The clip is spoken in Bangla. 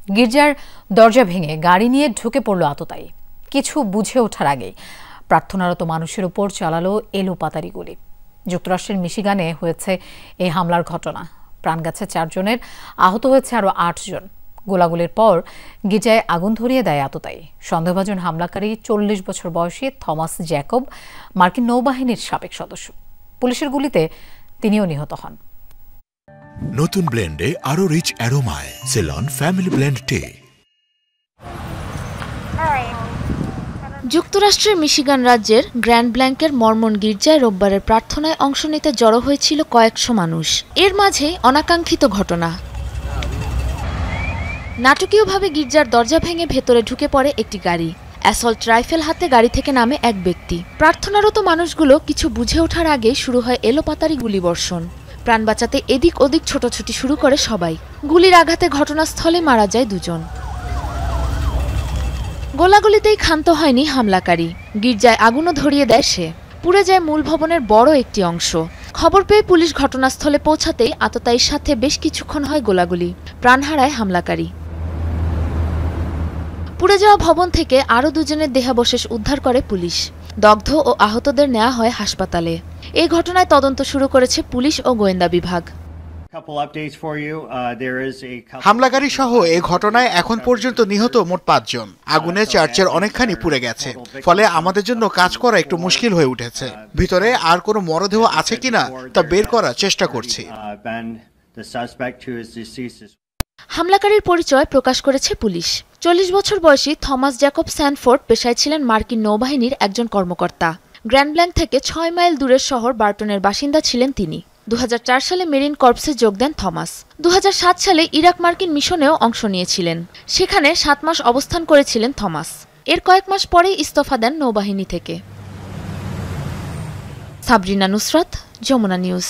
গির্জার দরজা ভেঙে গাড়ি নিয়ে ঢুকে পড়ল আততায়ী। কিছু বুঝে ওঠার আগেই প্রার্থনারত মানুষের উপর চালালো এলোপাতাড়ি গুলি। যুক্তরাষ্ট্রের মিশিগানে হয়েছে এই হামলার ঘটনা। প্রাণ গেছে 4 জনের, আহত হয়েছে আরও 8 জন। গোলাগুলির পর গির্জায় আগুন ধরিয়ে দেয় আততায়ী। সন্দেহভাজন হামলাকারী 40 বছর বয়সী থমাস জ্যাকব, মার্কিন নৌবাহিনীর সাবেক সদস্য। পুলিশের গুলিতে তিনিও নিহত হন। নতুন ব্লেন্ডে আরো রিচ অ্যারোমায় সেলন ফ্যামিলি ব্লেন্ড টে। যুক্তরাষ্ট্রের মিশিগান রাজ্যের গ্র্যান্ড ব্ল্যাঙ্কের মর্মন গির্জায় রোববারের প্রার্থনায় অংশ নিতে জড়ো হয়েছিল কয়েকশো মানুষ। এর মাঝে অনাকাঙ্ক্ষিত ঘটনা। নাটকীয়ভাবে গির্জার দরজা ভেঙে ভেতরে ঢুকে পড়ে একটি গাড়ি। অ্যাসল্ট রাইফেল হাতে গাড়ি থেকে নামে এক ব্যক্তি। প্রার্থনারত মানুষগুলো কিছু বুঝে ওঠার আগে শুরু হয় এলোপাতাড়ি গুলিবর্ষণ। প্রাণ বাঁচাতে এদিক ওদিক ছোটাছুটি শুরু করে সবাই। গুলির আঘাতে ঘটনাস্থলে মারা যায় 2 জন। গোলাগুলিতেই ক্ষান্ত হয়নি হামলাকারী। গির্জায় আগুনও ধরিয়ে দেয় সে। পুড়ে যায় মূল ভবনের বড় একটি অংশ। খবর পেয়ে পুলিশ ঘটনাস্থলে পৌঁছাতেই আততায়ীর সাথে বেশ কিছুক্ষণ হয় গোলাগুলি। প্রাণ হারায় হামলাকারী। পুড়ে যাওয়া ভবন থেকে আরও 2 জনের দেহাবশেষ উদ্ধার করে পুলিশ। দগ্ধ ও আহতদের নেওয়া হয় হাসপাতালে। এই ঘটনায় তদন্ত শুরু করেছে পুলিশ ও গোয়েন্দা বিভাগ। হামলাকারী সহ এ ঘটনায় এখন পর্যন্ত নিহত মোট 5 জন। আগুনে চার্চের অনেকখানি পুড়ে গেছে, ফলে আমাদের জন্য কাজ করা একটু মুশকিল হয়ে উঠেছে। ভিতরে আর কোনো মরদেহ আছে কিনা তা বের করার চেষ্টা করছি। হামলাকারীর পরিচয় প্রকাশ করেছে পুলিশ। 40 বছর বয়সী থমাস জ্যাকব স্যানফোর্ড পেশায় ছিলেন মার্কিন নৌবাহিনীর একজন কর্মকর্তা। গ্র্যান্ড ব্ল্যাঙ্ক থেকে 6 মাইল দূরের শহর বার্টনের বাসিন্দা ছিলেন তিনি। 2004 সালে মেরিন কর্পসে যোগ দেন থমাস। 2007 সালে ইরাক মার্কিন মিশনেও অংশ নিয়েছিলেন। সেখানে 7 মাস অবস্থান করেছিলেন থমাস। এর কয়েক মাস পরেই ইস্তফা দেন নৌবাহিনী থেকে। সাবরিনা নুসরাত, যমুনা নিউজ।